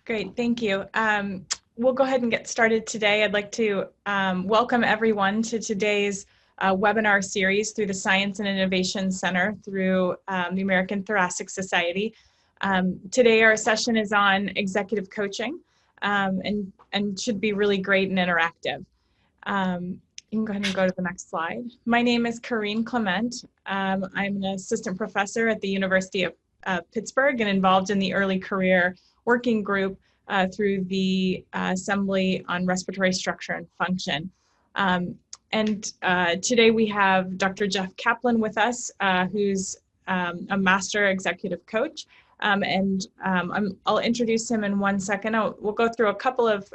Great, thank you. We'll go ahead and get started today. I'd like to welcome everyone to today's webinar series through the Science and Innovation Center through the American Thoracic Society. Today our session is on executive coaching and should be really great and interactive. You can go ahead and go to the next slide. My name is Corinne Clement. I'm an assistant professor at the University of Pittsburgh and involved in the early career working group through the Assembly on Respiratory Structure and Function. Today we have Dr. Jeff Kaplan with us, who's a master executive coach. I'll introduce him in 1 second. We'll go through a couple of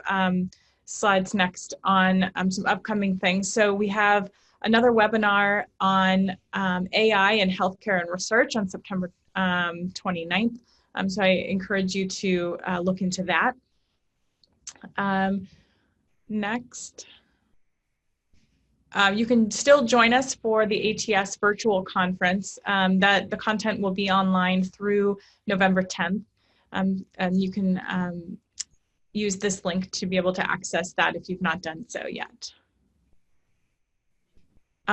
slides next on some upcoming things. So we have another webinar on AI and healthcare and research on September 29th. So I encourage you to look into that. Next. You can still join us for the Ats Virtual Conference. The content will be online through November 10th. And you can use this link to be able to access that if you've not done so yet.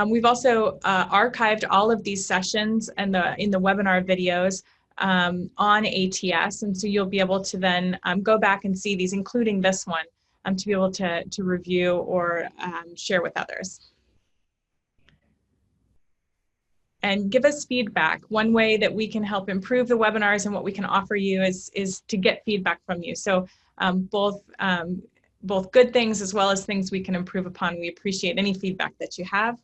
We've also archived all of these sessions and in the webinar videos on ATS, and so you'll be able to then go back and see these, including this one, to be able to review or share with others. And give us feedback. One way that we can help improve the webinars and what we can offer you is to get feedback from you. So both good things as well as things we can improve upon. We appreciate any feedback that you have.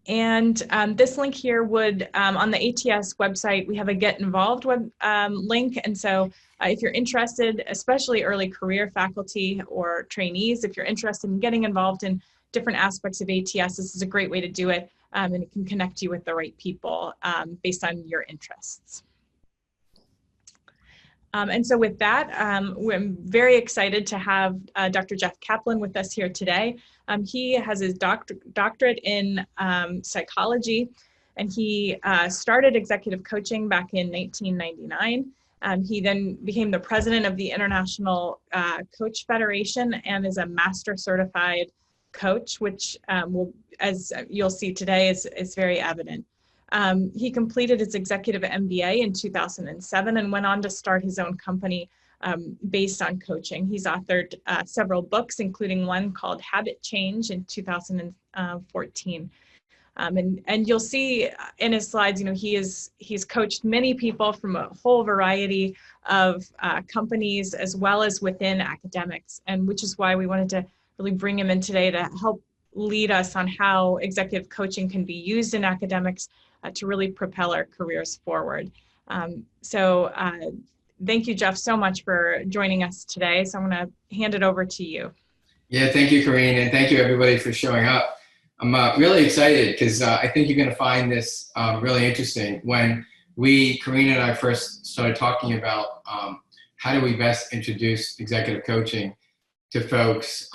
And this link here would, on the ATS website, we have a Get Involved link. And so if you're interested, especially early career faculty or trainees, if you're interested in getting involved in different aspects of ATS, this is a great way to do it. And it can connect you with the right people based on your interests. And so with that, we're very excited to have Dr. Jeff Kaplan with us here today. He has his doctorate in psychology, and he started executive coaching back in 1999. He then became the president of the International Coach Federation and is a master certified coach, which as you'll see today, is very evident. He completed his executive MBA in 2007 and went on to start his own company based on coaching. He's authored several books, including one called Habit Change in 2014. And you'll see in his slides, he's coached many people from a whole variety of companies as well as within academics, and which is why we wanted to really bring him in today to help lead us on how executive coaching can be used in academics to really propel our careers forward. Thank you, Jeff, so much for joining us today. So I'm going to hand it over to you. Yeah, thank you, Corinne, and thank you, everybody, for showing up. I'm really excited because I think you're going to find this really interesting. When Corinne and I first started talking about how do we best introduce executive coaching to folks,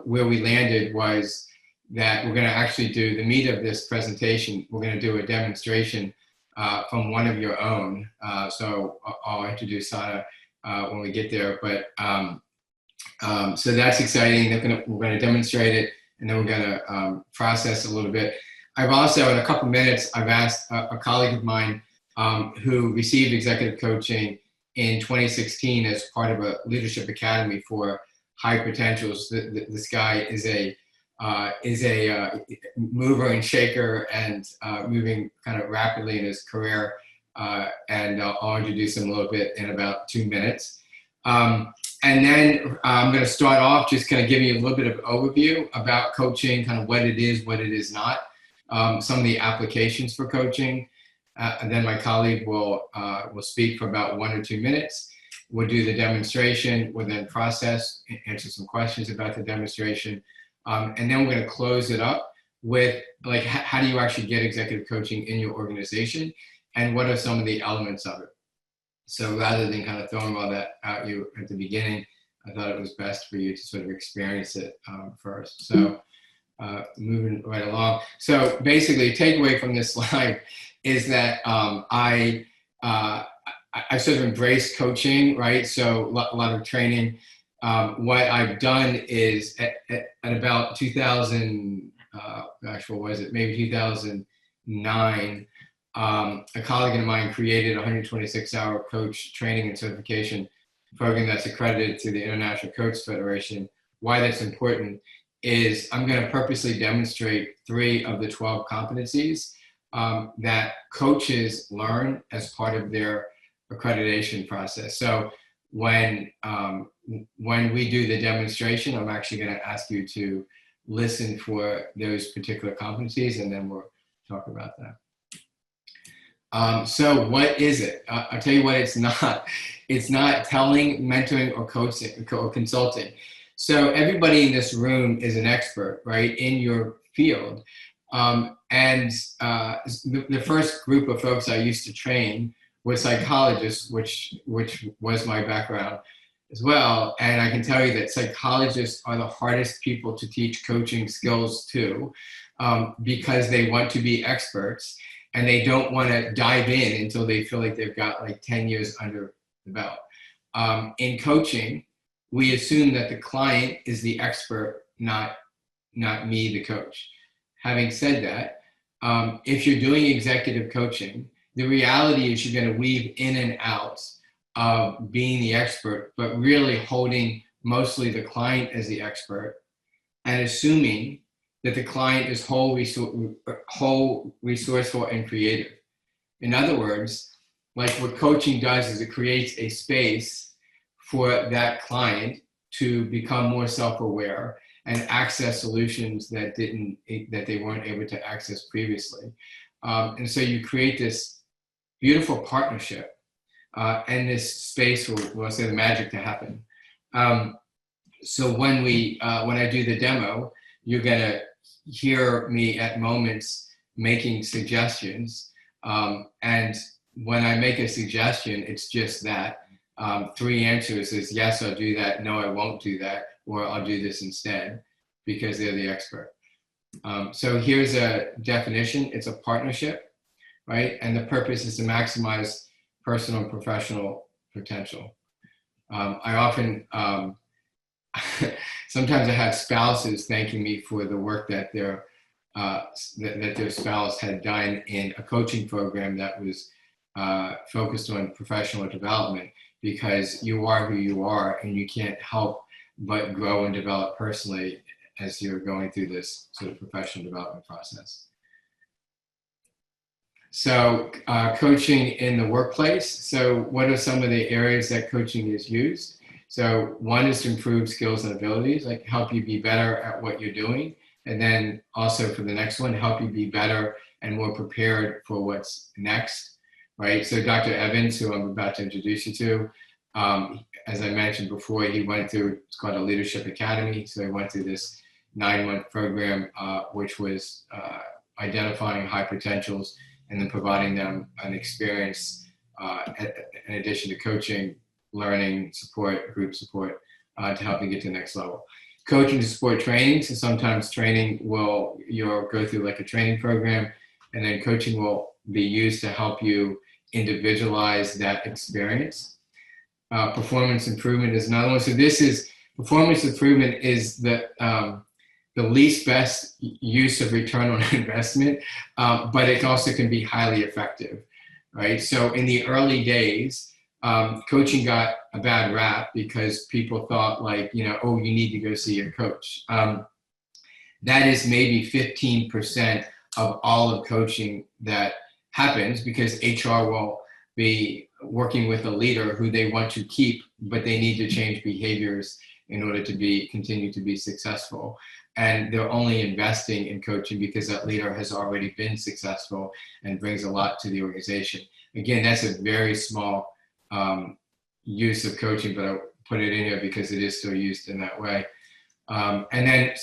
where we landed was that we're going to actually do the meat of this presentation. We're going to do a demonstration from one of your own. So I'll introduce Sana when we get there. But so that's exciting. We're going to demonstrate it, and then we're going to process a little bit. I've also, in a couple minutes, I've asked a colleague of mine who received executive coaching in 2016 as part of a leadership academy for high potentials. This guy is a mover and shaker and moving kind of rapidly in his career. And I'll introduce him a little bit in about 2 minutes. And then I'm going to start off just kind of giving you a little bit of overview about coaching, kind of what it is not, some of the applications for coaching. And then my colleague will speak for about 1 or 2 minutes. We'll do the demonstration, we'll then process, answer some questions about the demonstration. And then we're going to close it up with, like, how do you actually get executive coaching in your organization, and what are some of the elements of it? So rather than kind of throwing all that at you at the beginning, I thought it was best for you to sort of experience it first. So moving right along. So basically, takeaway from this slide is that I sort of embraced coaching, right? So a lot of training. What I've done is at about 2000, gosh, what was it? Maybe 2009, a colleague of mine created a 126-hour coach training and certification program that's accredited to the International Coach Federation. Why that's important is I'm going to purposely demonstrate 3 of the 12 competencies that coaches learn as part of their accreditation process. So when we do the demonstration, I'm actually going to ask you to listen for those particular competencies, and then we'll talk about that. So what is it? I'll tell you what it's not. It's not telling, mentoring, or coaching or consulting. So everybody in this room is an expert, right, in your field. The first group of folks I used to train was psychologists, which was my background as well. And I can tell you that psychologists are the hardest people to teach coaching skills to, because they want to be experts and they don't want to dive in until they feel like they've got like 10 years under the belt. In coaching, we assume that the client is the expert, not me, the coach. Having said that, if you're doing executive coaching, the reality is you're going to weave in and out of being the expert, but really holding mostly the client as the expert and assuming that the client is whole, resourceful, and creative. In other words, like what coaching does is it creates a space for that client to become more self-aware and access solutions that they weren't able to access previously. And so you create this beautiful partnership and this space for, we'll say, the magic to happen. So when I do the demo, you're gonna hear me at moments making suggestions. And when I make a suggestion, it's just that. 3 answers is yes, I'll do that, no, I won't do that, or I'll do this instead, because they're the expert. So here's a definition. It's a partnership, right? And the purpose is to maximize personal and professional potential. I often, sometimes I have spouses thanking me for the work that their spouse had done in a coaching program that was focused on professional development, because you are who you are and you can't help but grow and develop personally as you're going through this sort of professional development process. So coaching in the workplace. So what are some of the areas that coaching is used? So one is to improve skills and abilities, like help you be better at what you're doing. And then also for the next one, help you be better and more prepared for what's next, right? So Dr. Evans, who I'm about to introduce you to, as I mentioned before, he went through, it's called a Leadership Academy. So he went through this 9-month program, which was identifying high potentials and then providing them an experience in addition to coaching, learning, support, group support, to help you get to the next level. Coaching to support training. So sometimes training you'll go through like a training program, and then coaching will be used to help you individualize that experience. Performance improvement is another one. So performance improvement is the least best use of return on investment, but it also can be highly effective, right? So in the early days, coaching got a bad rap because people thought like, oh, you need to go see your coach. That is maybe 15% of all of coaching that happens, because HR will be working with a leader who they want to keep, but they need to change behaviors in order to continue to be successful. And they're only investing in coaching because that leader has already been successful and brings a lot to the organization. Again, that's a very small use of coaching, but I put it in here because it is still used in that way. And then,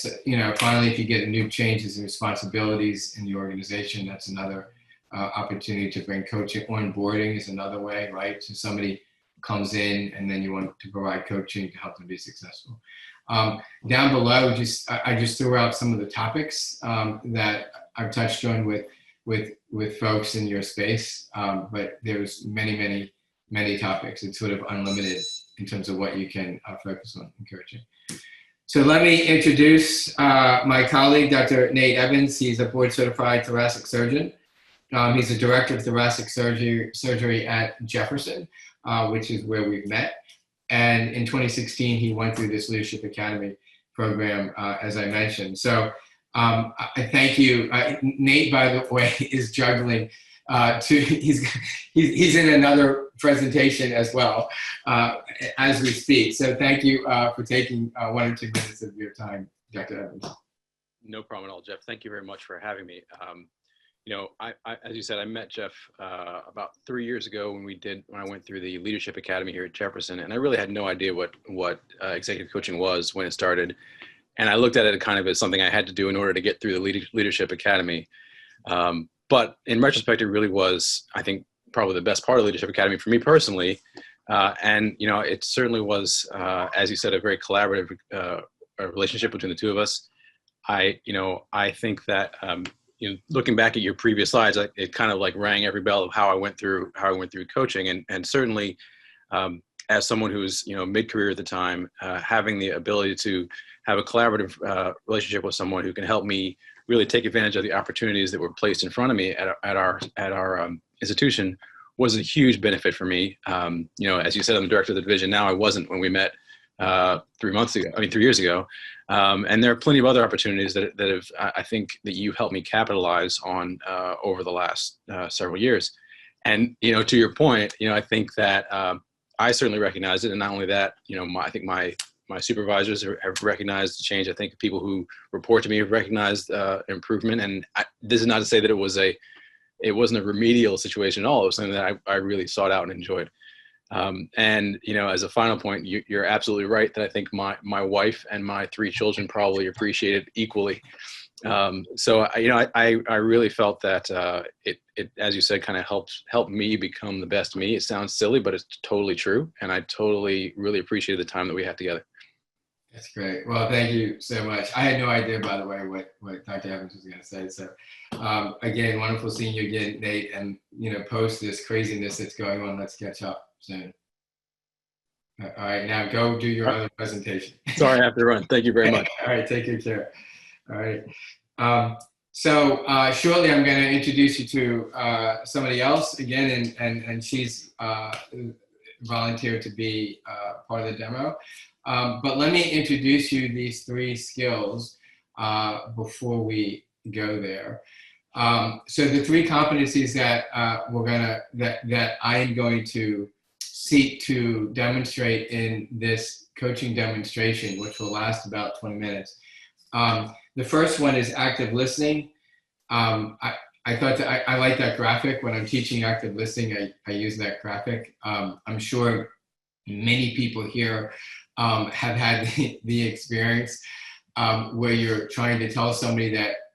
finally, if you get new changes and responsibilities in the organization, that's another opportunity to bring coaching. Onboarding is another way, right? So somebody comes in and then you want to provide coaching to help them be successful. Down below, I just threw out some of the topics that I've touched on with folks in your space, but there's many many topics. It's sort of unlimited in terms of what you can focus on in coaching. So let me introduce my colleague, Dr. Nate Evans. He's a board-certified thoracic surgeon. He's a director of thoracic surgery at Jefferson, which is where we've met. And in 2016, he went through this Leadership Academy program, as I mentioned. So I thank you. Nate, by the way, is juggling. He's in another presentation as well as we speak. So thank you for taking 1 or 2 minutes of your time, Dr. Evans. No problem at all, Jeff. Thank you very much for having me. You know, I, as you said, I met Jeff about 3 years ago when I went through the Leadership Academy here at Jefferson, and I really had no idea what executive coaching was when it started. And I looked at it kind of as something I had to do in order to get through the Leadership Academy. But in retrospect, it really was, I think, probably the best part of the Leadership Academy for me personally. And, you know, it certainly was, as you said, a very collaborative relationship between the two of us. I think that, you know, looking back at your previous slides, it kind of like rang every bell of how I went through coaching. And certainly, as someone who was, you know, mid-career at the time, having the ability to have a collaborative relationship with someone who can help me really take advantage of the opportunities that were placed in front of me at our institution was a huge benefit for me. You know, as you said, I'm the director of the division now. I wasn't when we met 3 years ago. And there are plenty of other opportunities that have, I think, that you helped me capitalize on over the last several years. And, you know, to your point, you know, I think that I certainly recognize it. And not only that, you know, I think my supervisors have recognized the change. I think people who report to me have recognized improvement. And this is not to say that it wasn't a remedial situation at all. It was something that I really sought out and enjoyed. And, you know, as a final point, you're absolutely right that I think my wife and my 3 children probably appreciate it equally. So, you know, I really felt that it, as you said, kind of helped me become the best me. It sounds silly, but it's totally true. And I totally really appreciated the time that we had together. That's great. Well, thank you so much. I had no idea, by the way, what Dr. Evans was going to say. So, again, wonderful seeing you again, Nate. And, you know, post this craziness that's going on, let's catch up soon. All right, now go do your other presentation. Sorry, I have to run. Thank you very much. All right, take good care. All right. So shortly, I'm going to introduce you to somebody else again, and she's volunteered to be part of the demo. But let me introduce you these 3 skills before we go there. So the 3 competencies that that I am going to seek to demonstrate in this coaching demonstration, which will last about 20 minutes. The first one is active listening. I thought that I like that graphic. When I'm teaching active listening, I use that graphic. I'm sure many people here have had the experience where you're trying to tell somebody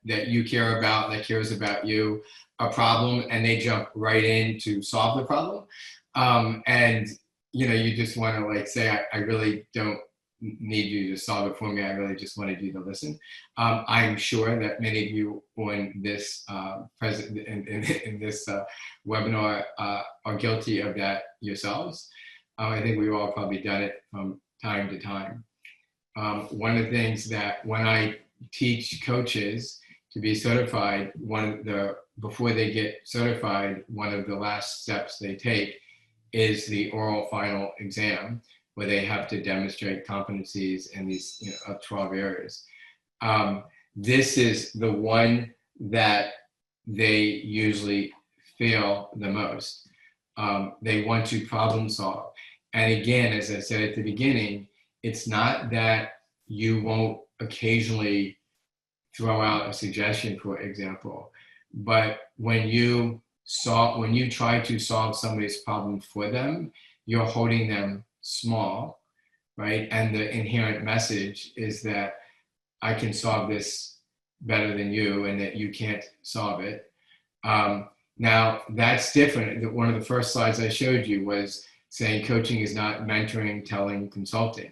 that you care about, that cares about you, a problem, and they jump right in to solve the problem. And, you know, you just want to like say, I really don't need you to solve it for me. I really just wanted you to listen. I'm sure that many of you on this in this webinar are guilty of that yourselves. I think we've all probably done it from time to time. One of the things that when I teach coaches to be certified, before they get certified, one of the last steps they take is the oral final exam, where they have to demonstrate competencies in these, you know, 12 areas. This is the one that they usually fail the most. They want to problem solve. And again, as I said at the beginning, it's not that you won't occasionally throw out a suggestion, for example, but when you try to solve somebody's problem for them, you're holding them small, right? And the inherent message is that I can solve this better than you and that you can't solve it. Now, that's different. One of the first slides I showed you was saying coaching is not mentoring, telling, consulting.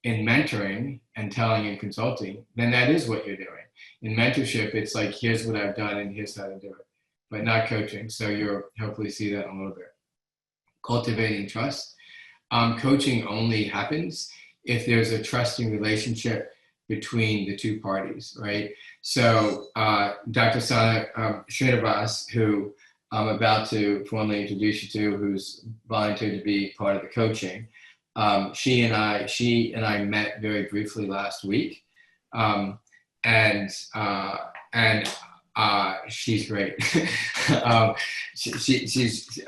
In mentoring and telling and consulting, then that is what you're doing. In mentorship, it's like, here's what I've done and here's how to do it, but not coaching. So you'll hopefully see that in a little bit. Cultivating Trust. Coaching only happens if there's a trusting relationship between the two parties, right? So Dr. Sana Srinivas, who I'm about to formally introduce you to, who's volunteered to be part of the coaching, she and I met very briefly last week, and she's great. She's she's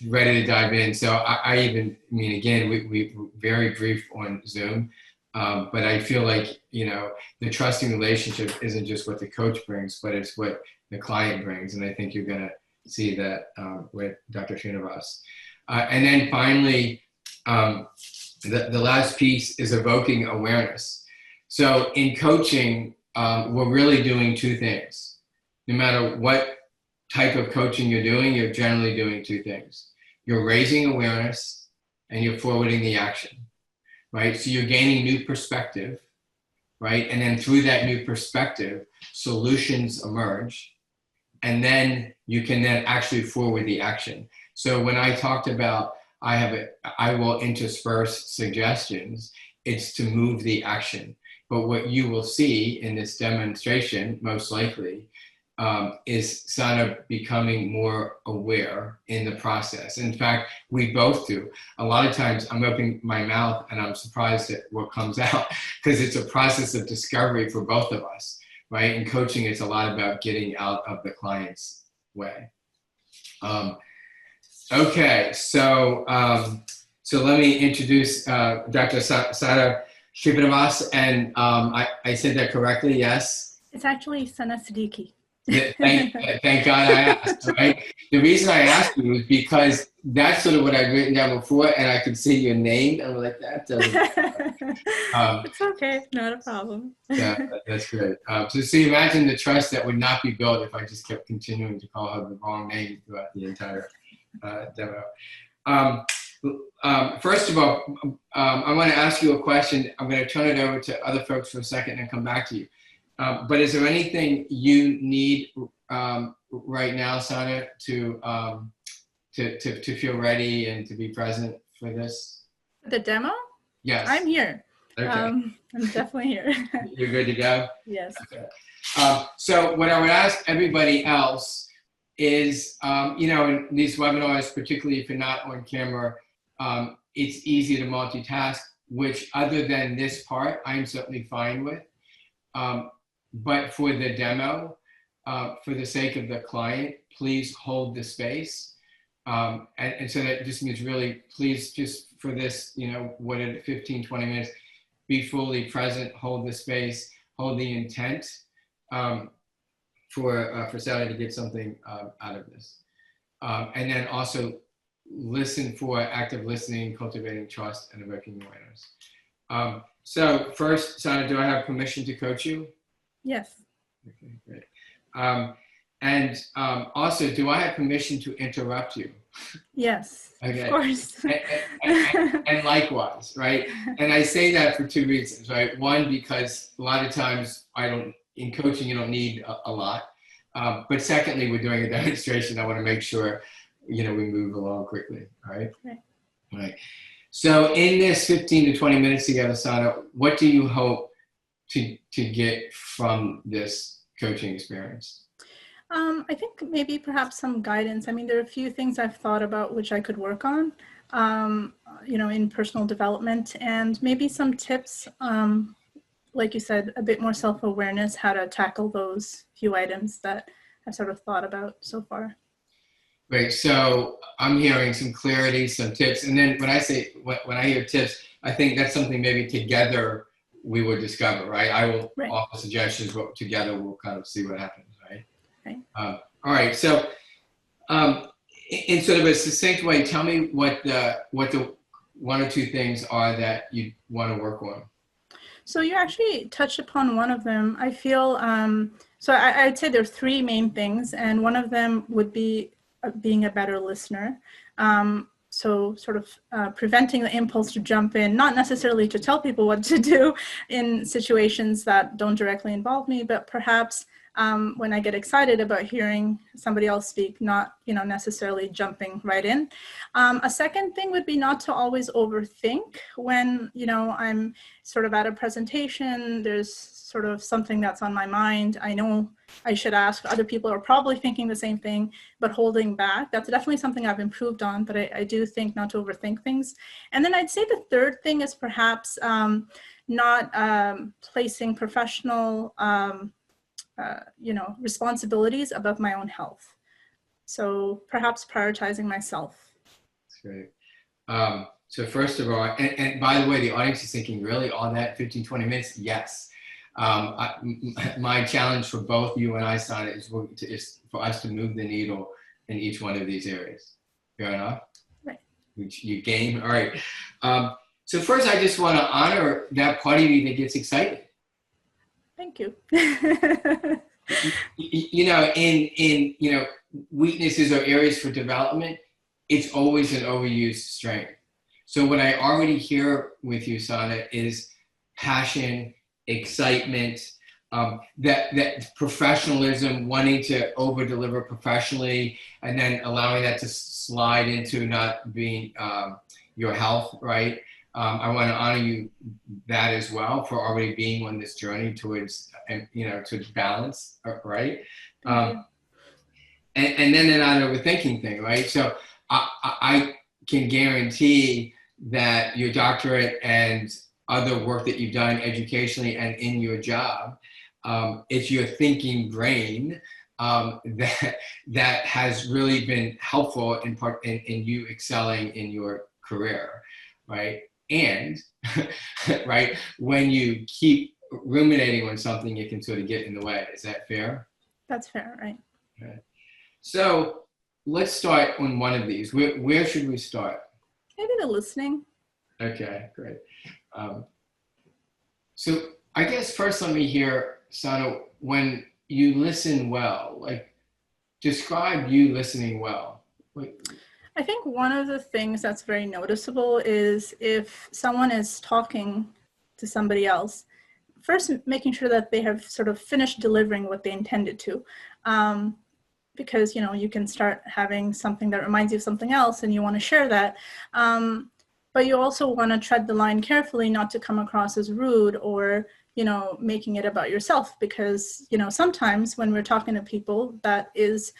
ready to dive in. So I mean, again, we very brief on Zoom, but I feel like, the trusting relationship isn't just what the coach brings, but it's what the client brings. And I think you're going to see that with Dr. Srinivas. And then finally, the last piece is evoking awareness. So in coaching, we're really doing two things. No matter what type of coaching you're doing, you're generally doing two things. You're raising awareness and you're forwarding the action, right? So you're gaining new perspective, right? And then through that new perspective, solutions emerge. And then you can then actually forward the action. So when I talked about I will intersperse suggestions, it's to move the action. But what you will see in this demonstration, most likely, is sort of becoming more aware in the process. In fact, we both do. A lot of times I'm opening my mouth and I'm surprised at what comes out, because it's a process of discovery for both of us, right? In coaching, it's a lot about getting out of the client's way. Okay, so let me introduce Dr. Sana Srinivas, and I said that correctly, yes? It's actually Sana Siddiqui. Thank God I asked, right? The reason I asked you was because that's sort of what I'd written down before, and I could see your name, and I'm like, that doesn't. It's okay, not a problem. Yeah, that's good. So you imagine the trust that would not be built if I just kept continuing to call her the wrong name throughout the entire demo. First of all, I want to ask you a question. I'm going to turn it over to other folks for a second and come back to you. But is there anything you need right now, Sana, to feel ready and to be present for this? The demo? Yes. I'm here. Okay. I'm definitely here. You're good to go? Yes. Okay. So what I would ask everybody else is, in these webinars, particularly if you're not on camera, it's easy to multitask, which other than this part, I'm certainly fine with. But for the demo, for the sake of the client, please hold the space. And so that just means really, please just for this, 15, 20 minutes, be fully present, hold the space, hold the intent for Sally to get something out of this. And then also listen for active listening, cultivating trust, and evoking awareness. So first, Sana, do I have permission to coach you? Yes. Okay, great. And also, do I have permission to interrupt you? Yes, okay. Of course. And likewise, right? And I say that for two reasons, right? One, because a lot of times in coaching, you don't need a lot. But secondly, we're doing a demonstration. I want to make sure, we move along quickly, all right? Right. All right. So in this 15 to 20 minutes together, Sana, what do you hope to get from this coaching experience? I think maybe perhaps some guidance. I mean, there are a few things I've thought about which I could work on, in personal development, and maybe some tips, like you said, a bit more self-awareness, how to tackle those few items that I've sort of thought about so far. Great. So I'm hearing some clarity, some tips. And then when I hear tips, I think that's something maybe together we will discover, right? I will offer suggestions, but together we'll kind of see what happens, right? Right. All right. So in sort of a succinct way, tell me what the one or two things are that you want to work on. So you actually touched upon one of them. I feel, so I'd say there are three main things, and one of them would be being a better listener. So sort of preventing the impulse to jump in, not necessarily to tell people what to do in situations that don't directly involve me, but perhaps when I get excited about hearing somebody else speak, not, necessarily jumping right in. A second thing would be not to always overthink when, I'm sort of at a presentation, there's sort of something that's on my mind. I know I should ask, other people are probably thinking the same thing, but holding back, that's definitely something I've improved on, but I do think not to overthink things. And then I'd say the third thing is perhaps not placing professional responsibilities above my own health. So perhaps prioritizing myself. That's great. So first of all, and by the way, the audience is thinking, really, all that 15, 20 minutes? Yes. My challenge for both you and I, Sana, is for us to move the needle in each one of these areas. Fair enough? Right. Which you game. All right. So first, I just want to honor that part of you that gets excited. Thank you. In weaknesses or areas for development, it's always an overused strength. So what I already hear with you, Sana, is passion, excitement, that professionalism, wanting to over deliver professionally, and then allowing that to slide into not being your health, right? I want to honor you that as well for already being on this journey towards balance, right? And then the not overthinking thing, right? So I can guarantee that your doctorate and other work that you've done educationally and in your job, it's your thinking brain that has really been helpful in you excelling in your career, right? And right, when you keep ruminating on something, it can sort of get in the way. Is that fair? That's fair, right? Okay. So let's start on one of these. Where should we start? Maybe the listening. Okay, great. So I guess first let me hear, Sana, when you listen well, like describe you listening well. I think one of the things that's very noticeable is if someone is talking to somebody else, first making sure that they have sort of finished delivering what they intended to. Because, you can start having something that reminds you of something else and you want to share that. But you also want to tread the line carefully, not to come across as rude or, making it about yourself. Because, sometimes when we're talking to people, that is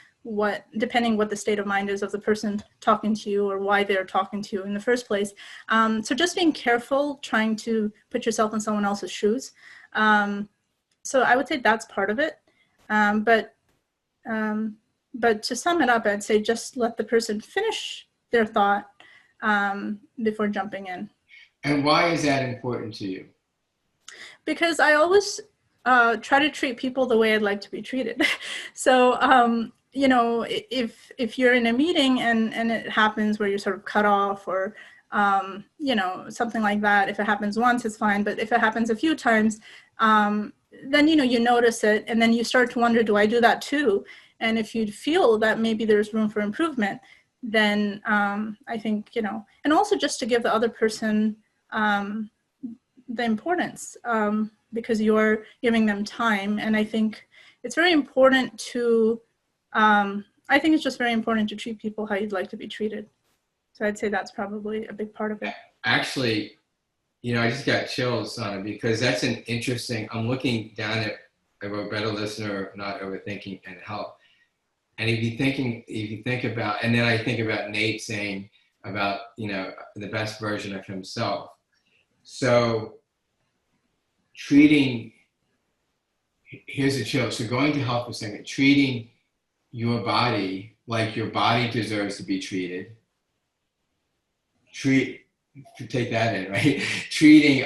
depending what the state of mind is of the person talking to you or why they're talking to you in the first place. So just being careful, trying to put yourself in someone else's shoes. So I would say that's part of it. But to sum it up, I'd say just let the person finish their thought before jumping in. And why is that important to you? Because I always try to treat people the way I'd like to be treated. So, if you're in a meeting and it happens where you're sort of cut off or, something like that, if it happens once, it's fine. But if it happens a few times, then, you notice it and then you start to wonder, do I do that too? And if you feel that maybe there's room for improvement, then I think, and also just to give the other person the importance because you're giving them time. And I think it's very important to, I think it's just very important to treat people how you'd like to be treated. So I'd say that's probably a big part of it. Actually, I just got chills on it because that's an interesting, I'm looking down at a better listener, not overthinking and help. And if you think about, and then I think about Nate saying about, the best version of himself. So here's a chill. So going to help for a second, treating your body like your body deserves to be treated. Take that in, right? Treating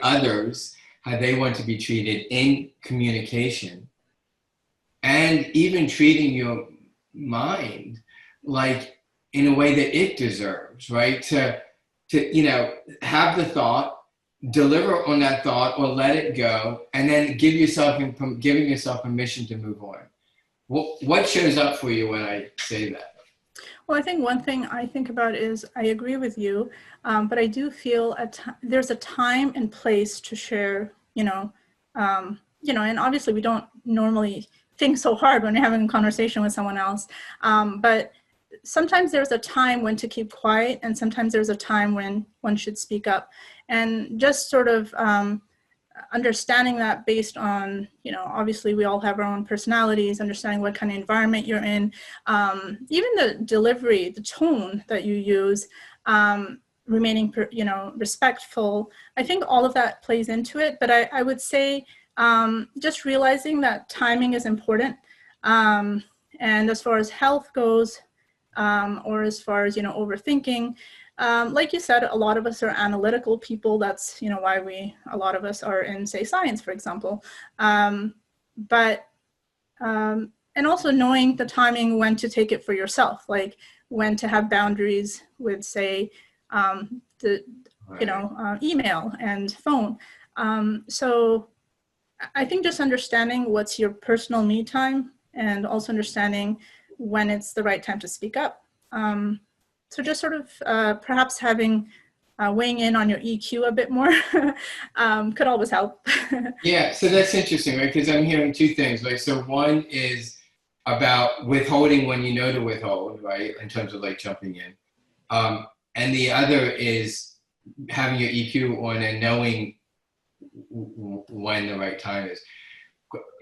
others how they want to be treated in communication. And even treating your mind like in a way that it deserves, right? To have the thought, deliver on that thought or let it go, and then giving yourself permission to move on. What shows up for you when I say that? Well, I think one thing I think about is I agree with you, but I do feel there's a time and place to share, and obviously we don't normally think so hard when you're having a conversation with someone else. But sometimes there's a time when to keep quiet, and sometimes there's a time when one should speak up. And just sort of understanding that based on, obviously we all have our own personalities, understanding what kind of environment you're in, even the delivery, the tone that you use, remaining, respectful. I think all of that plays into it, but I would say just realizing that timing is important. And as far as health goes, or as far as, overthinking, like you said, a lot of us are analytical people. That's, why a lot of us are in, say, science, for example. And also knowing the timing when to take it for yourself, like when to have boundaries with, say, email and phone. So I think just understanding what's your personal me time, and also understanding when it's the right time to speak up. So just sort of perhaps having weighing in on your EQ a bit more could always help. Yeah, so that's interesting, right? Because I'm hearing two things, right? So one is about withholding when you know to withhold, right? In terms of like jumping in. And the other is having your EQ on and knowing when the right time is.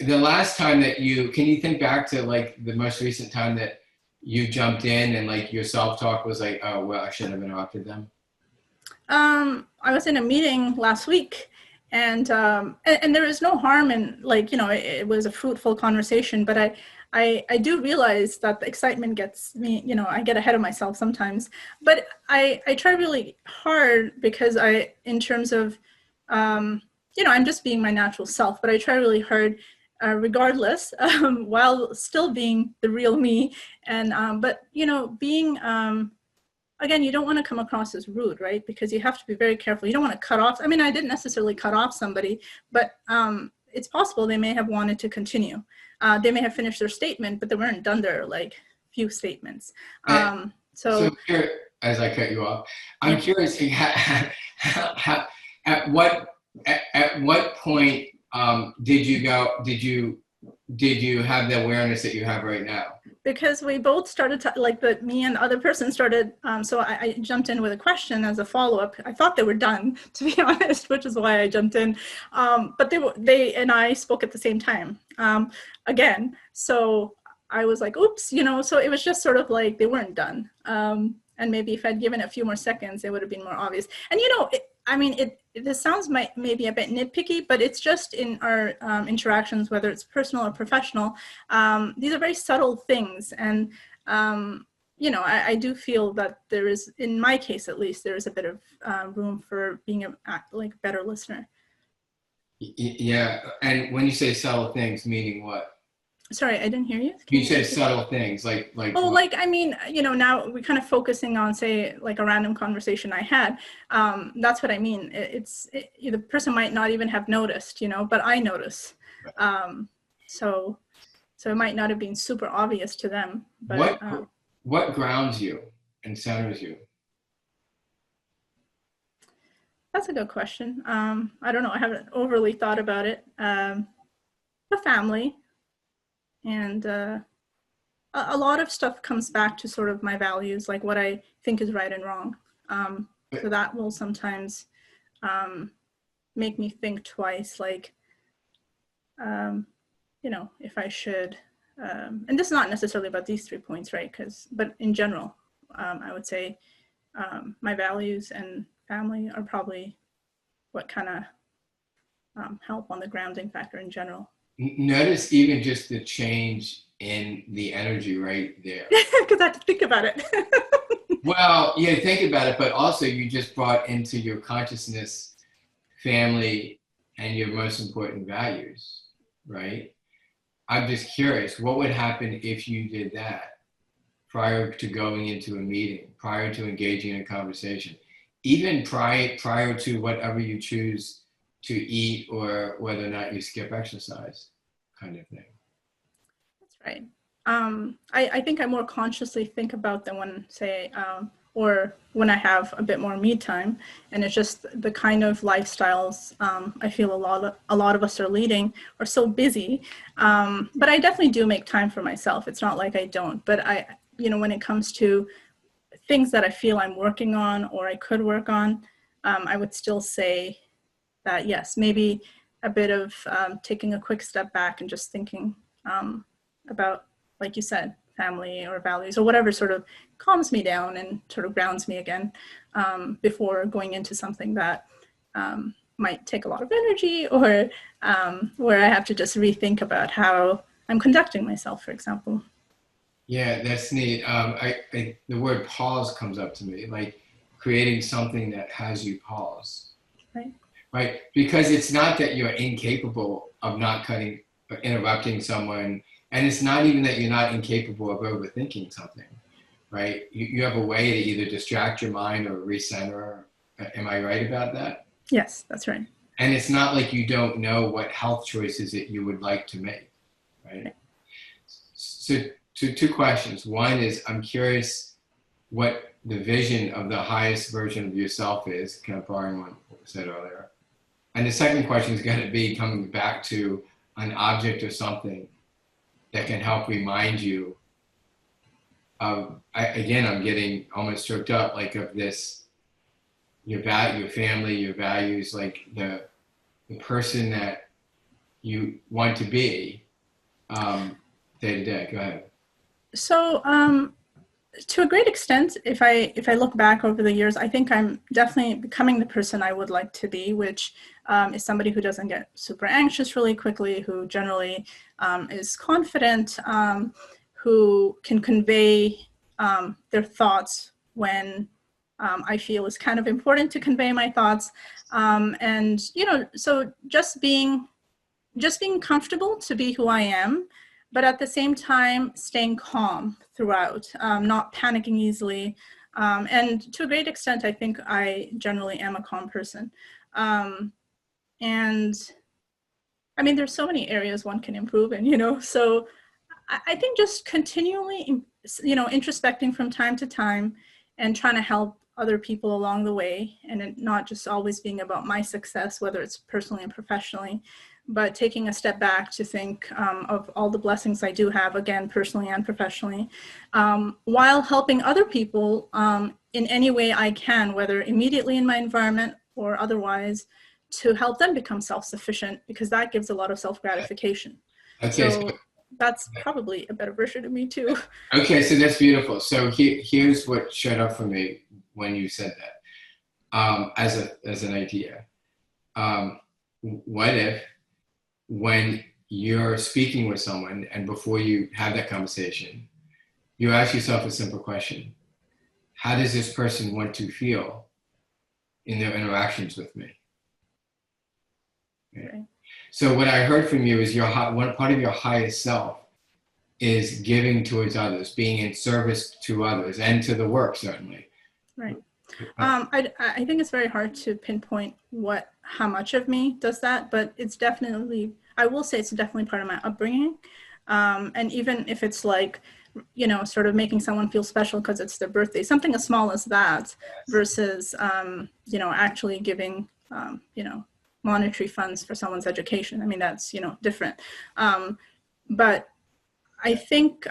The last time that can you think back to like the most recent time that you jumped in and like your self-talk was like, oh, well, I shouldn't have interrupted them? I was in a meeting last week, and there is no harm in, like, it was a fruitful conversation, but I do realize that the excitement gets me, I get ahead of myself sometimes, but I try really hard, because in terms of, I'm just being my natural self, but I try really hard regardless, while still being the real me. And, but, being, again, you don't want to come across as rude, right? Because you have to be very careful. You don't want to cut off. I mean, I didn't necessarily cut off somebody, but it's possible they may have wanted to continue. They may have finished their statement, but they weren't done their like few statements. So here, as I cut you off, I'm curious, at what point did you have the awareness that you have right now? Because we both started me and the other person started, so I jumped in with a question as a follow-up. I thought they were done, to be honest, which is why I jumped in. But they and I spoke at the same time, again. So I was like, oops, so it was just sort of like they weren't done. And maybe if I'd given it a few more seconds, it would have been more obvious. And, this sounds maybe a bit nitpicky, but it's just in our interactions, whether it's personal or professional. These are very subtle things. And, I do feel that there is, in my case at least, there is a bit of room for being a better listener. Yeah. And when you say subtle things, meaning what? Sorry, I didn't hear you. You said subtle things, like. Oh, now we're kind of focusing on, say, like a random conversation I had. That's what I mean. The person might not even have noticed, but I notice. So it might not have been super obvious to them. But what grounds you and centers you? That's a good question. I don't know. I haven't overly thought about it. The family. And a lot of stuff comes back to sort of my values, like what I think is right and wrong. So that will sometimes make me think twice, like, if I should, and this is not necessarily about these 3 points, right? But in general, I would say my values and family are probably what kind of help on the grounding factor in general. Notice even just the change in the energy right there. Because I had to think about it. Well, yeah, think about it, but also you just brought into your consciousness family and your most important values, right? I'm just curious, what would happen if you did that prior to going into a meeting, prior to engaging in a conversation, even prior to whatever you choose to eat, or whether or not you skip exercise, kind of thing. That's right. I think I more consciously think about them when, say, or when I have a bit more me time. And it's just the kind of lifestyles I feel a lot of us are leading are so busy. But I definitely do make time for myself. It's not like I don't, but when it comes to things that I feel I'm working on or I could work on, I would still say that yes, maybe a bit of taking a quick step back and just thinking about, like you said, family or values or whatever sort of calms me down and sort of grounds me again before going into something that might take a lot of energy, or where I have to just rethink about how I'm conducting myself, for example. Yeah, that's neat. The word pause comes up to me, like creating something that has you pause. Right? Because it's not that you're incapable of not interrupting someone, and it's not even that you're not incapable of overthinking something, right? You have a way to either distract your mind or recenter. Am I right about that? Yes, that's right. And it's not like you don't know what health choices that you would like to make, right? So two questions. One is, I'm curious what the vision of the highest version of yourself is, kind of borrowing what we said earlier. And the second question is going to be coming back to an object or something that can help remind you of, again, I'm getting almost choked up, like of this, your family, your values, like the person that you want to be day to day. Go ahead. So to a great extent, if I look back over the years, I think I'm definitely becoming the person I would like to be, which is somebody who doesn't get super anxious really quickly, who generally is confident, who can convey their thoughts when I feel is kind of important to convey my thoughts. And, so just being comfortable to be who I am, but at the same time, staying calm throughout, not panicking easily. And to a great extent, I think I generally am a calm person. And I mean, there's so many areas one can improve in, so I think just continually, introspecting from time to time and trying to help other people along the way, and it not just always being about my success, whether it's personally and professionally, but taking a step back to think of all the blessings I do have, again, personally and professionally, while helping other people in any way I can, whether immediately in my environment or otherwise, to help them become self-sufficient, because that gives a lot of self-gratification. Okay, so that's probably a better version of me too. Okay, so that's beautiful. So here's what showed up for me when you said that, as an idea. What if, when you're speaking with someone and before you have that conversation, you ask yourself a simple question: how does this person want to feel in their interactions with me? Okay. So what I heard from you is one part of your highest self is giving towards others, being in service to others and to the work, certainly. Right. I think it's very hard to pinpoint how much of me does that, but it's definitely, I will say it's definitely part of my upbringing. And even if it's like, sort of making someone feel special because it's their birthday, something as small as that, versus, actually giving, monetary funds for someone's education. I mean, that's, different. But I think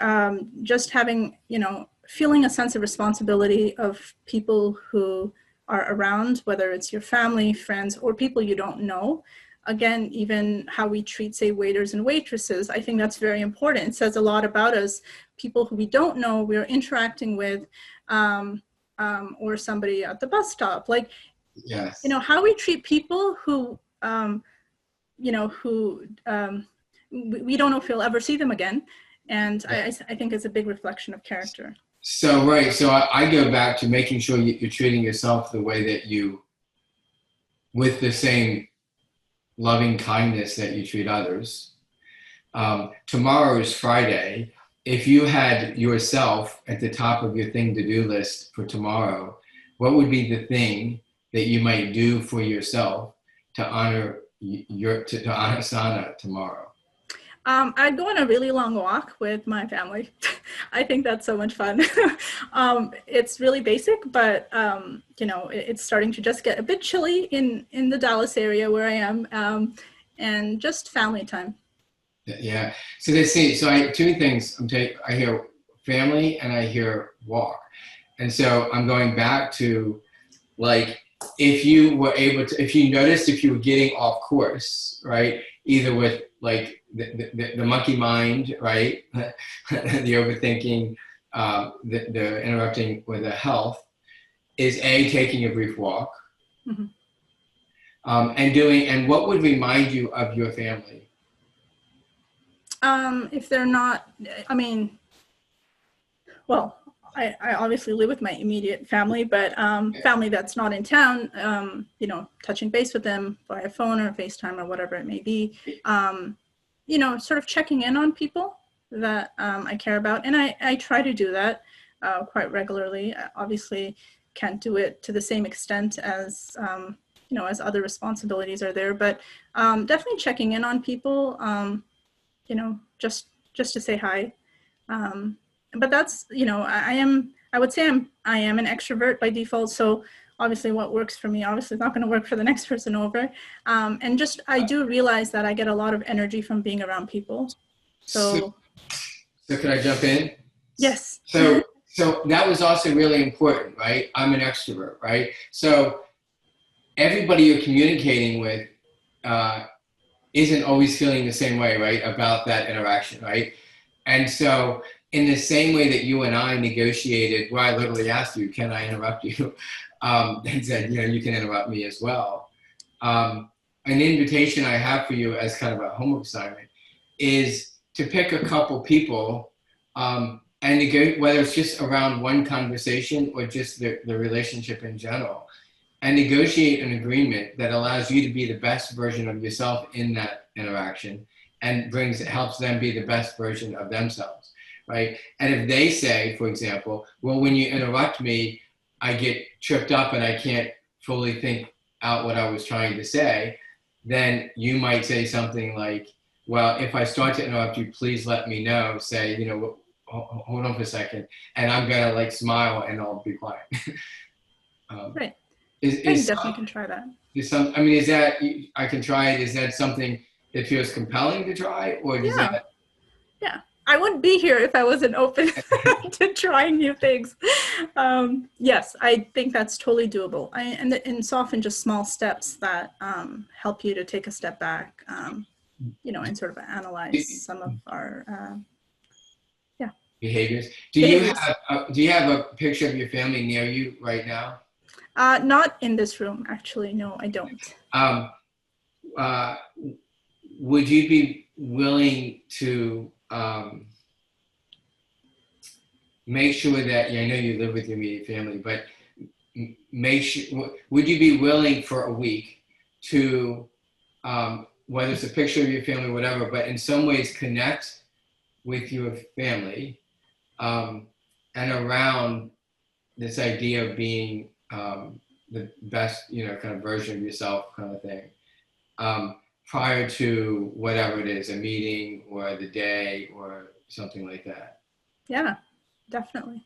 just having, feeling a sense of responsibility of people who are around, whether it's your family, friends, or people you don't know. Again, even how we treat, say, waiters and waitresses, I think that's very important. It says a lot about us, people who we don't know, we're interacting with, or somebody at the bus stop. Like, yes. How we treat people who, we don't know if we'll ever see them again. And I think it's a big reflection of character. So, right. So I go back to making sure you're treating yourself the way that with the same loving kindness that you treat others. Tomorrow is Friday. If you had yourself at the top of your thing-to-do list for tomorrow, what would be the thing that you might do for yourself to honor to honor Sana tomorrow? I'd go on a really long walk with my family. I think that's so much fun. It's really basic, but you know, it's starting to just get a bit chilly in the Dallas area where I am, and just family time. Yeah. So they say, so I, two things I hear family and I hear walk. And so I'm going back to, like, if you were able to, if you noticed if you were getting off course, right? Either with like the monkey mind, right? The overthinking, the interrupting with the health, is A, taking a brief walk. Mm-hmm. And what would remind you of your family? If they're not, I mean, well, I obviously live with my immediate family, but family that's not in town, you know, touching base with them via phone or FaceTime or whatever it may be, you know, sort of checking in on people that I care about. And I try to do that quite regularly. I obviously can't do it to the same extent as, you know, as other responsibilities are there, but definitely checking in on people, you know, just to say hi. But that's, you know, I would say I am an extrovert by default. So obviously what works for me, obviously is not going to work for the next person over. And just, I do realize that I get a lot of energy from being around people. So can I jump in? Yes. So that was also really important, right? I'm an extrovert, right? So everybody you're communicating with isn't always feeling the same way, right? About that interaction, right? And so in the same way that you and I negotiated, where I literally asked you, can I interrupt you? And said, you know, you can interrupt me as well. An invitation I have for you as kind of a homework assignment is to pick a couple people and whether it's just around one conversation or just the relationship in general, and negotiate an agreement that allows you to be the best version of yourself in that interaction and helps them be the best version of themselves, right? And if they say, for example, well, when you interrupt me, I get tripped up and I can't fully think out what I was trying to say, then you might say something like, well, if I start to interrupt you, please let me know. Say, you know, hold on for a second, and I'm gonna like smile and I'll be quiet. Right. I definitely can try that. I mean, is that, I can try it, is that something that feels compelling to try, or does that? Yeah, I wouldn't be here if I wasn't open to trying new things. Yes, I think that's totally doable. And it's often just small steps that help you to take a step back, you know, and sort of analyze some of our behaviors. Do you have a picture of your family near you right now? Not in this room, actually. No, I don't. Would you be willing to make sure that, I know you live with your immediate family, but make sure, would you be willing for a week to, whether it's a picture of your family, whatever, but in some ways connect with your family and around this idea of being the best, you know, kind of version of yourself kind of thing, prior to whatever it is, a meeting or the day or something like that? Yeah, definitely.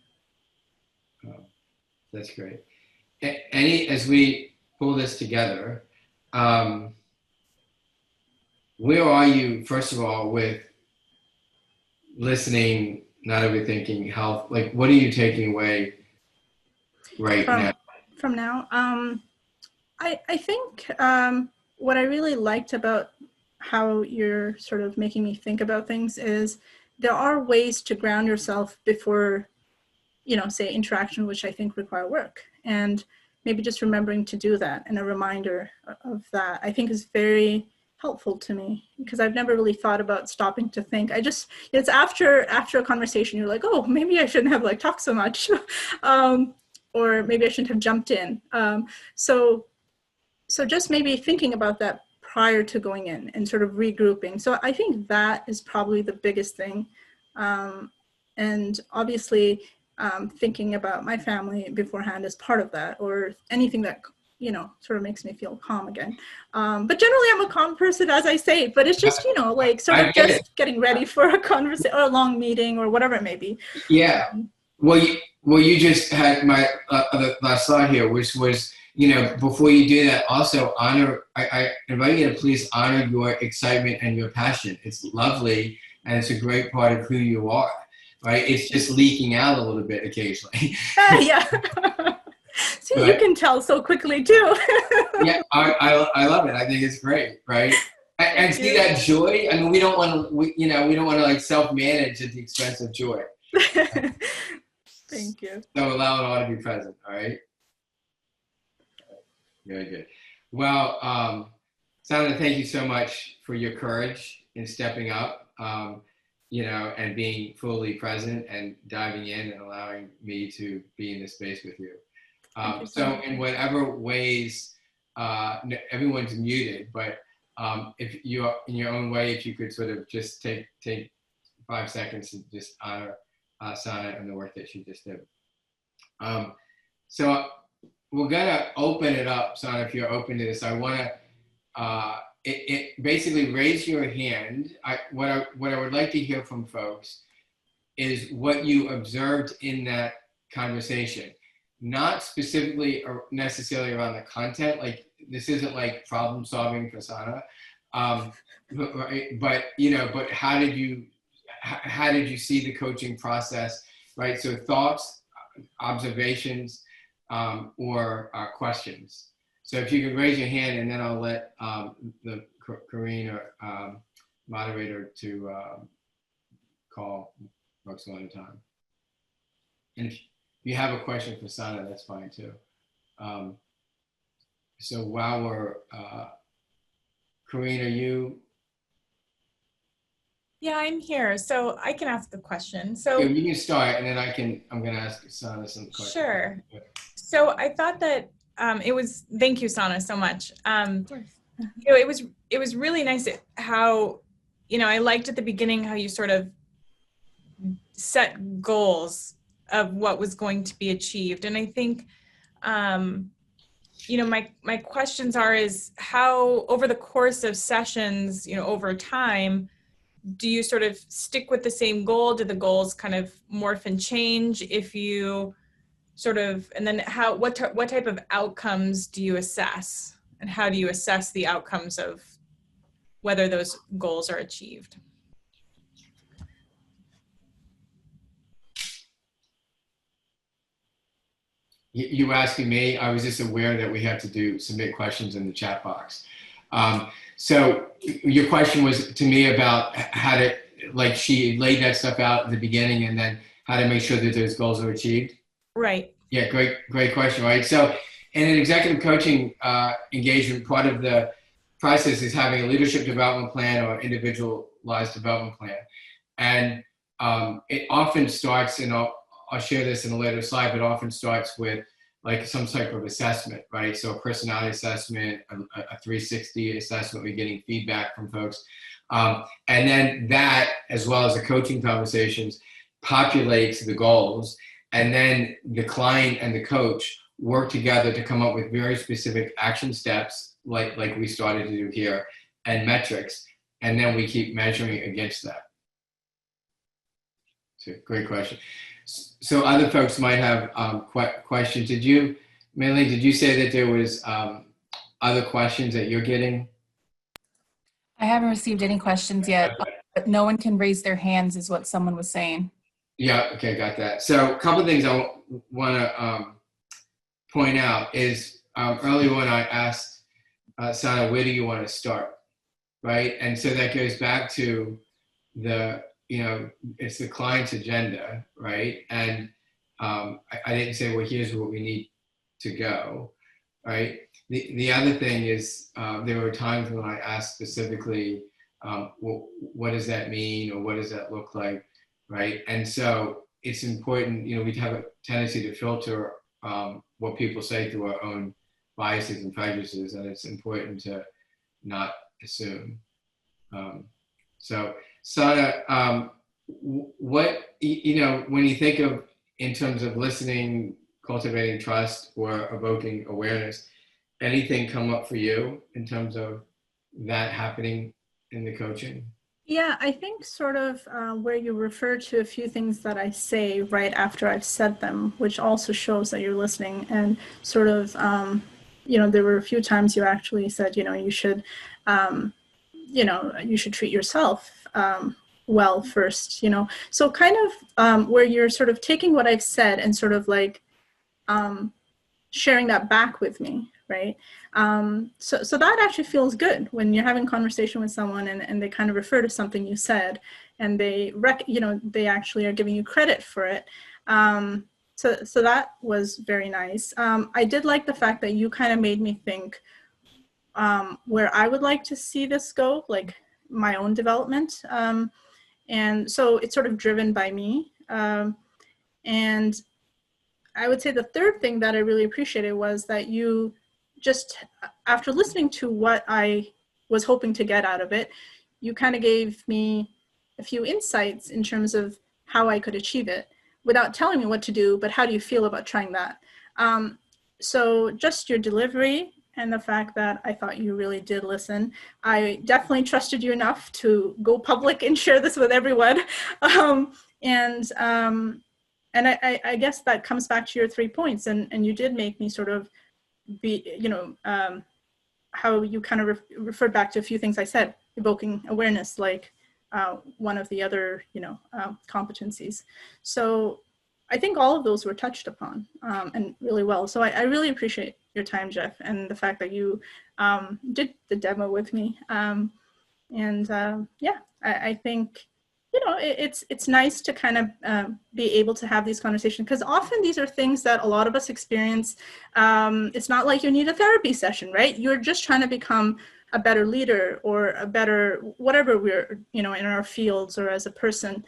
That's great. As we pull this together, where are you, first of all, with listening, not overthinking, health? Like, what are you taking away now? From now? I think what I really liked about how you're sort of making me think about things is there are ways to ground yourself before, you know, say interaction, which I think require work. And maybe just remembering to do that and a reminder of that, I think is very helpful to me, because I've never really thought about stopping to think. It's after a conversation, you're like, oh, maybe I shouldn't have like talked so much. Or maybe I shouldn't have jumped in. So just maybe thinking about that prior to going in and sort of regrouping. So I think that is probably the biggest thing. And obviously thinking about my family beforehand is part of that, or anything that you know, sort of makes me feel calm again. But generally I'm a calm person, as I say, but it's just, you know, like sort of just getting ready for a conversation or a long meeting or whatever it may be. Yeah. Well, you just had my last slide here, which was, you know, before you do that, also honor, I invite you to please honor your excitement and your passion. It's lovely, and it's a great part of who you are, right? It's just leaking out a little bit occasionally. Yeah. See, but you can tell so quickly too. Yeah, I love it. I think it's great, right? And see that joy. I mean, we don't want to like self-manage at the expense of joy. Thank you. So allow it all to be present. All right. Very good. Well, Sana, thank you so much for your courage in stepping up, you know, and being fully present and diving in and allowing me to be in this space with you. So in whatever ways, everyone's muted, but if you, in your own way, if you could sort of just take 5 seconds to just honor Sana and the work that she just did. So we're gonna open it up, Sana, if you're open to this. I wanna, it basically raise your hand. What I would like to hear from folks is what you observed in that conversation. Not specifically or necessarily around the content, like this isn't like problem solving for Sana, but you know, but how did you see the coaching process, right? So thoughts, observations, or questions. So if you could raise your hand, and then I'll let the Corrine or moderator to call folks one at a time. And if you have a question for Sana, that's fine too. So while we're, Corrine, are you? Yeah, I'm here, so I can ask a question. So yeah, you can start, and then I'm going to ask Sana some questions. Sure. So I thought that thank you, Sana, so much. You know, it was really nice how, you know, I liked at the beginning how you sort of set goals of what was going to be achieved. And I think, you know, my questions is how over the course of sessions, you know, over time, do you sort of stick with the same goal? Do the goals kind of morph and change if you sort of, and then what type of outcomes do you assess? And how do you assess the outcomes of whether those goals are achieved? You asking me? I was just aware that we have to submit questions in the chat box. So your question was to me about how to, like she laid that stuff out at the beginning, and then how to make sure that those goals are achieved? Right. Yeah, great question, right? So in an executive coaching engagement, part of the process is having a leadership development plan or individualized development plan. And it often starts, and I'll share this in a later slide, but often starts with like some type of assessment, right? So a personality assessment, a 360 assessment, we're getting feedback from folks. And then that, as well as the coaching conversations, populates the goals. And then the client and the coach work together to come up with very specific action steps, like we started to do here, and metrics. And then we keep measuring against that. So, great question. So other folks might have questions. Melanie, did you say that there was other questions that you're getting? I haven't received any questions yet, but no one can raise their hands is what someone was saying. Yeah, okay, got that. So a couple of things I want to point out is earlier when I asked Sana, where do you want to start, right? And so that goes back to the, you know, it's the client's agenda, right? And I didn't say, well, here's where we need to go, right? The other thing is there were times when I asked specifically, well, what does that mean, or what does that look like, right? And so it's important, you know, we have a tendency to filter what people say through our own biases and prejudices, and it's important to not assume. So Sana, what, you know, when you think of in terms of listening, cultivating trust, or evoking awareness, anything come up for you in terms of that happening in the coaching? Yeah, I think sort of where you refer to a few things that I say right after I've said them, which also shows that you're listening, and sort of, there were a few times you actually said, you should treat yourself well first, So kind of where you're sort of taking what I've said and sort of like sharing that back with me, right? So that actually feels good when you're having a conversation with someone and they kind of refer to something you said and they actually are giving you credit for it. So that was very nice. I did like the fact that you kind of made me think where I would like to see this go, like my own development. And so it's sort of driven by me. And I would say the third thing that I really appreciated was that you just, after listening to what I was hoping to get out of it, you kind of gave me a few insights in terms of how I could achieve it without telling me what to do, but how do you feel about trying that? So just your delivery and the fact that I thought you really did listen. I definitely trusted you enough to go public and share this with everyone. And I guess that comes back to your 3 points, and you did make me sort of be, how you kind of referred back to a few things I said, evoking awareness, like one of the other, competencies. So I think all of those were touched upon and really well. So I really appreciate your time, Jeff, and the fact that you did the demo with me. I think, it's nice to kind of be able to have these conversations, because often these are things that a lot of us experience. It's not like you need a therapy session, right? You're just trying to become a better leader or a better, whatever we're, in our fields or as a person.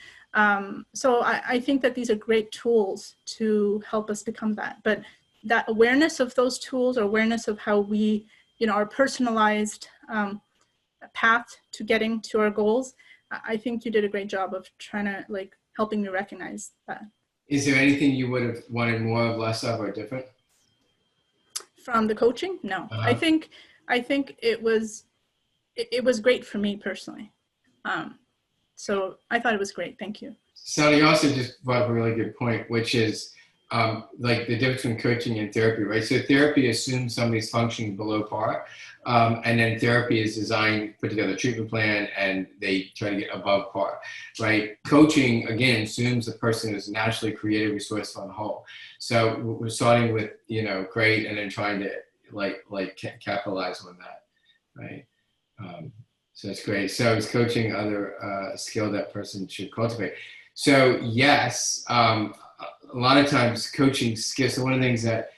So I think that these are great tools to help us become that. But that awareness of those tools, or awareness of how we, our personalized path to getting to our goals, I think you did a great job of trying to helping me recognize that. Is there anything you would have wanted more of, less of, or different? From the coaching? No. I think it was great for me personally. So I thought it was great. Thank you. Sonny also just brought up a really good point, which is like the difference between coaching and therapy, right? So therapy assumes somebody's functioning below par, and then therapy is designed to put together a treatment plan and they try to get above par, right? Coaching, again, assumes the person is naturally creative, resourceful, and whole. So we're starting with, great, and then trying to capitalize on that, right? So that's great. So is coaching other skill that person should cultivate? So yes, a lot of times coaching skills, so one of the things that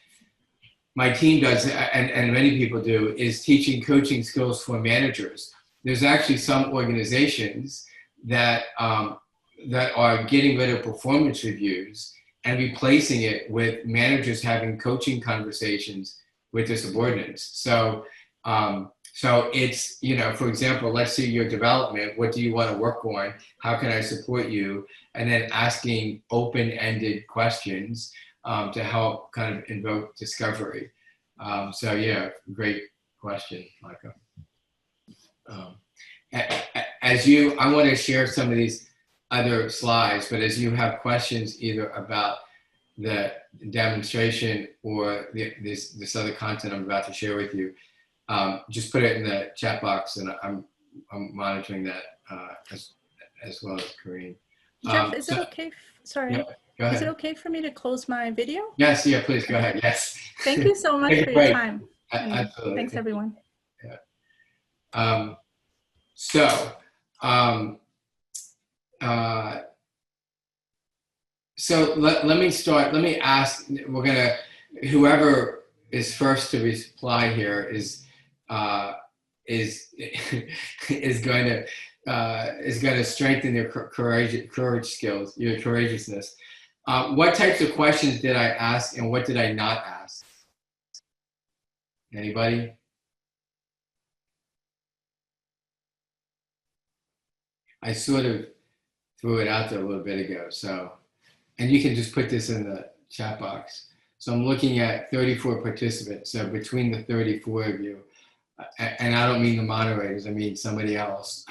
my team does, and many people do, is teaching coaching skills for managers. There's actually some organizations that that are getting rid of performance reviews and replacing it with managers having coaching conversations with their subordinates. So it's, for example, let's see your development. What do you want to work on? How can I support you? And then asking open-ended questions to help kind of invoke discovery. So yeah, great question, Micah. I want to share some of these other slides, but as you have questions either about the demonstration or this other content I'm about to share with you, just put it in the chat box, and I'm monitoring that as well as Kareem. Jeff, is it okay? Sorry. Yeah, go ahead. Is it okay for me to close my video? Yes, yeah, please go ahead. Yes. Thank you so much for your time. Absolutely. Thanks, everyone. Yeah. So let me start. Let me ask. Whoever is first to reply here is going to strengthen your courage skills, your courageousness. What types of questions did I ask, and what did I not ask? Anybody? I sort of threw it out there a little bit ago. So, and you can just put this in the chat box. So I'm looking at 34 participants. So between the 34 of you, and I don't mean the moderators, I mean somebody else.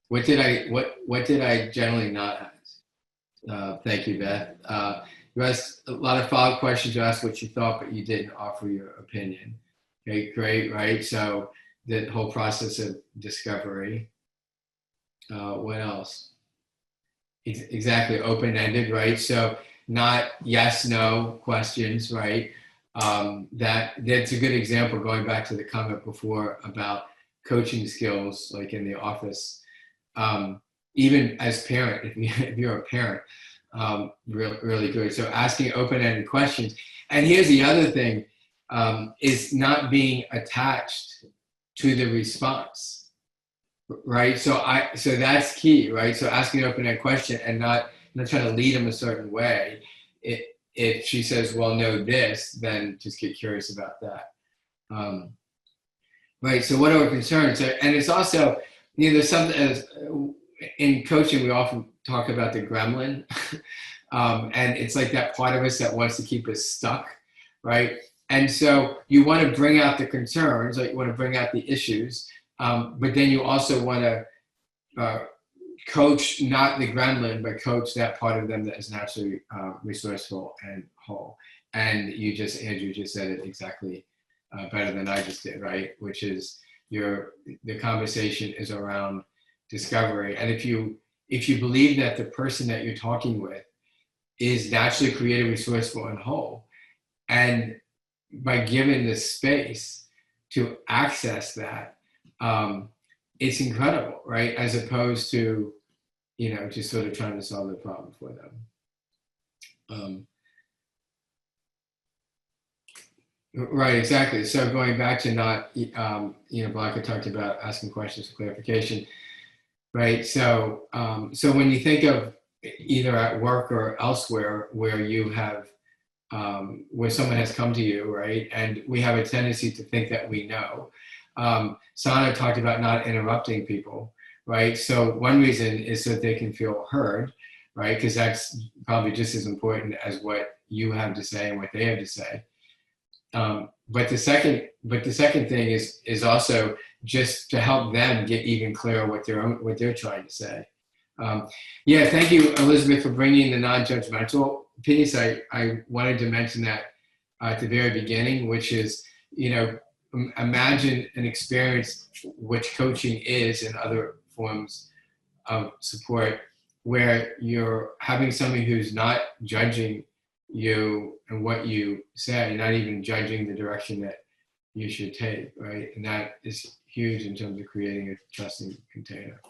What did I generally not ask? Thank you, Beth. You asked a lot of follow-up questions. You asked what you thought, but you didn't offer your opinion. Okay, great, right? So the whole process of discovery. What else? Exactly, open-ended, right? So not yes, no questions, right? That's a good example, going back to the comment before about coaching skills, like in the office. Even as parent, if you're a parent, really good. So asking open-ended questions. And here's the other thing, is not being attached to the response, right? So that's key, right? So asking an open-ended question and not trying to lead them a certain way. If she says, well, no, this, then just get curious about that. Right, so what are our concerns? And it's also, there's something, as in coaching, we often talk about the gremlin. And it's like that part of us that wants to keep us stuck, right? And so you want to bring out the concerns, like you want to bring out the issues, but then you also want to coach not the gremlin, but coach that part of them that is naturally resourceful and whole. And Andrew just said it exactly better than I just did, right? Which is the conversation is around discovery. And if you believe that the person that you're talking with is naturally creative, resourceful, and whole, and by giving the space to access that, it's incredible, right? As opposed to, just sort of trying to solve the problem for them. Right, exactly. So going back to not, Blanca talked about asking questions for clarification, right? So, so when you think of either at work or elsewhere where you have, where someone has come to you, right? And we have a tendency to think that we know. Sana talked about not interrupting people, right? So one reason is so that they can feel heard, right? Because that's probably just as important as what you have to say and what they have to say. But the second thing is also just to help them get even clearer what they're trying to say. Yeah, thank you, Elizabeth, for bringing the non-judgmental piece. I wanted to mention that at the very beginning, which is, imagine an experience which coaching is in other forms of support, where you're having somebody who's not judging you and what you say, not even judging the direction that you should take, right? And that is huge in terms of creating a trusting container.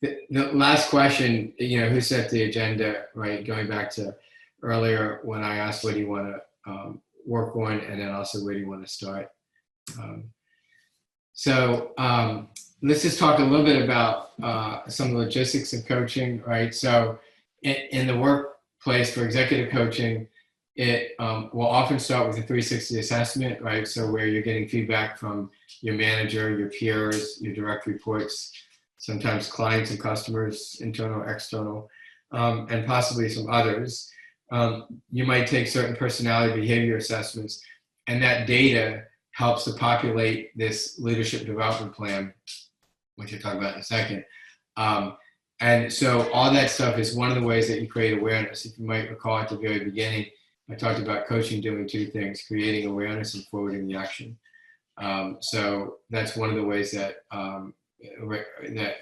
The last question, who set the agenda, right? Going back to earlier when I asked, what do you want to work on? And then also, where do you want to start? Let's just talk a little bit about some of the logistics of coaching, right? So in the workplace for executive coaching, it will often start with a 360 assessment, right? So where you're getting feedback from your manager, your peers, your direct reports, sometimes clients and customers, internal, external, and possibly some others. You might take certain personality behavior assessments, and that data helps to populate this leadership development plan, which I'll talk about in a second. And so all that stuff is one of the ways that you create awareness. If you might recall at the very beginning, I talked about coaching doing two things: creating awareness and forwarding the action. So that's one of the ways that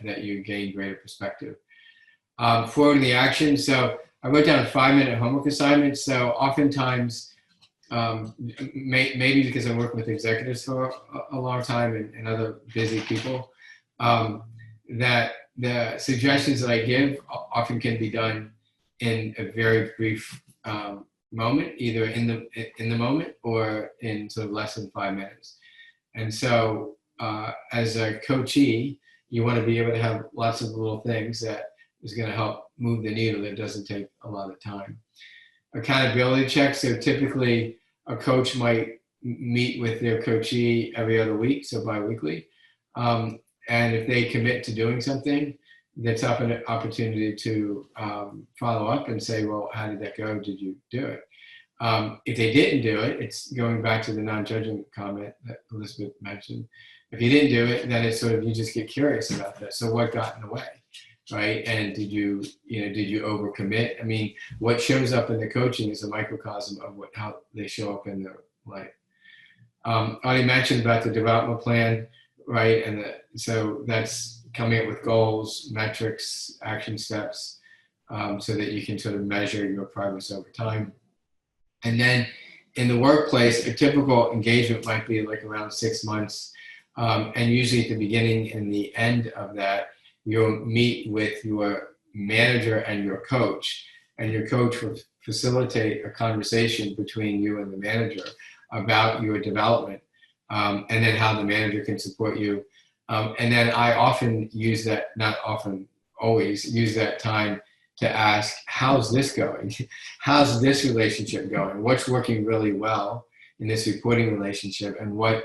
that you gain greater perspective. Forwarding the action. So I wrote down a 5-minute homework assignment. So oftentimes, maybe because I'm working with executives for a long time and other busy people, that the suggestions that I give often can be done in a very brief moment, either in the moment or in sort of less than 5 minutes. And so as a coachee, you want to be able to have lots of little things that is going to help move the needle that doesn't take a lot of time. Accountability checks. So typically a coach might meet with their coachee every other week, so bi-weekly. And if they commit to doing something, that's up an opportunity to follow up and say, well, how did that go? Did you do it? If they didn't do it, it's going back to the non-judging comment that Elizabeth mentioned. If you didn't do it, then it's sort of, you just get curious about that. So what got in the way, right? And did you overcommit? I mean, what shows up in the coaching is a microcosm of how they show up in their life. I already mentioned about the development plan, right? And so that's coming up with goals, metrics, action steps, so that you can sort of measure your progress over time. And then in the workplace, a typical engagement might be like around 6 months. And usually at the beginning and the end of that, you'll meet with your manager and your coach. And your coach will facilitate a conversation between you and the manager about your development, and then how the manager can support you. And then I often use that, not often, always use that time to ask, how's this going? How's this relationship going? What's working really well in this reporting relationship? And what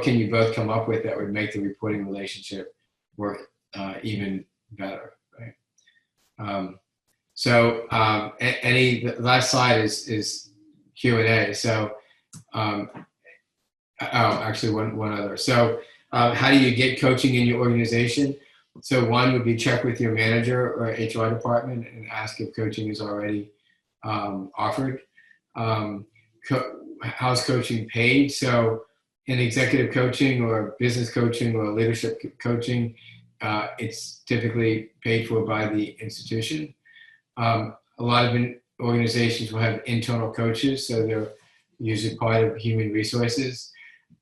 can you both come up with that would make the reporting relationship work even better, right? The last slide is Q&A. So, actually one other. So how do you get coaching in your organization? So one would be check with your manager or HR department and ask if coaching is already offered. How's coaching paid? So in executive coaching or business coaching or leadership coaching, it's typically paid for by the institution. A lot of organizations will have internal coaches, so they're usually part of human resources.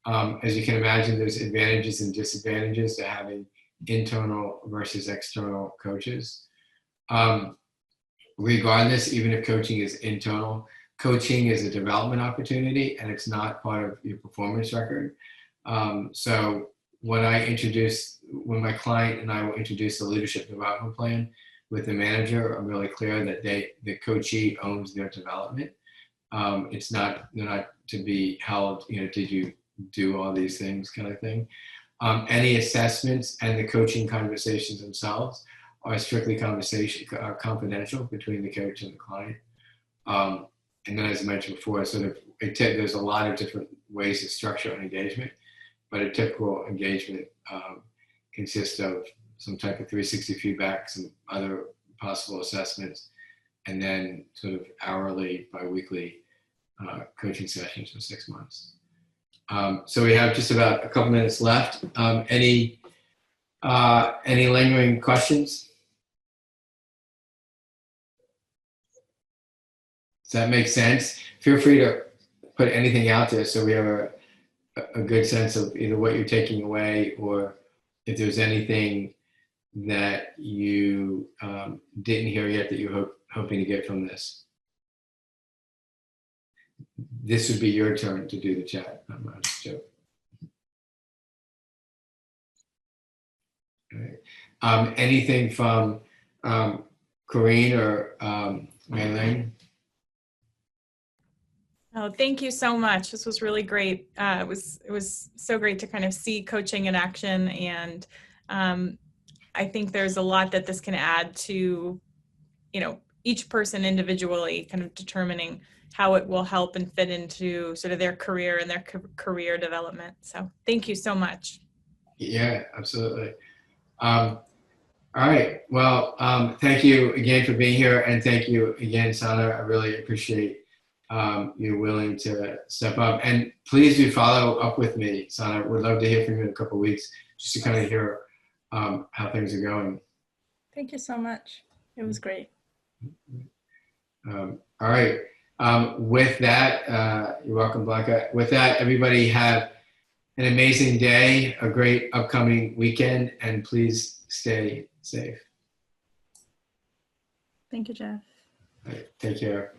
As you can imagine, there's advantages and disadvantages to having internal versus external coaches. Regardless, even if coaching is internal, coaching is a development opportunity and it's not part of your performance record. So when my client and I will introduce the leadership development plan with the manager, I'm really clear that the coachee owns their development. They're not to be held, did you do all these things kind of thing. Any assessments and the coaching conversations themselves are strictly confidential between the coach and the client. And then, as I mentioned before, there's a lot of different ways to structure an engagement, but a typical engagement consists of some type of 360 feedback, some other possible assessments, and then sort of hourly, bi-weekly coaching sessions for 6 months. So we have just about a couple minutes left. Any lingering questions? Does that make sense? Feel free to put anything out there so we have a good sense of either what you're taking away or if there's anything that you didn't hear yet that you're hoping to get from this. This would be your turn to do the chat. I'm not joking. All right. Anything from Corinne or Maylene? Oh, thank you so much. This was really great. It was so great to kind of see coaching in action, and I think there's a lot that this can add to, each person individually, kind of determining how it will help and fit into sort of their career and their career development. So thank you so much. Yeah, absolutely. All right. Well, thank you again for being here, and thank you again, Sana. I really appreciate you're willing to step up, and please do follow up with me, Sana. We'd love to hear from you in a couple of weeks, just to kind of hear how things are going. Thank you so much. It was great. All right. With that, you're welcome, Blanca. With that, everybody have an amazing day, a great upcoming weekend, and please stay safe. Thank you, Jeff. All right. Take care.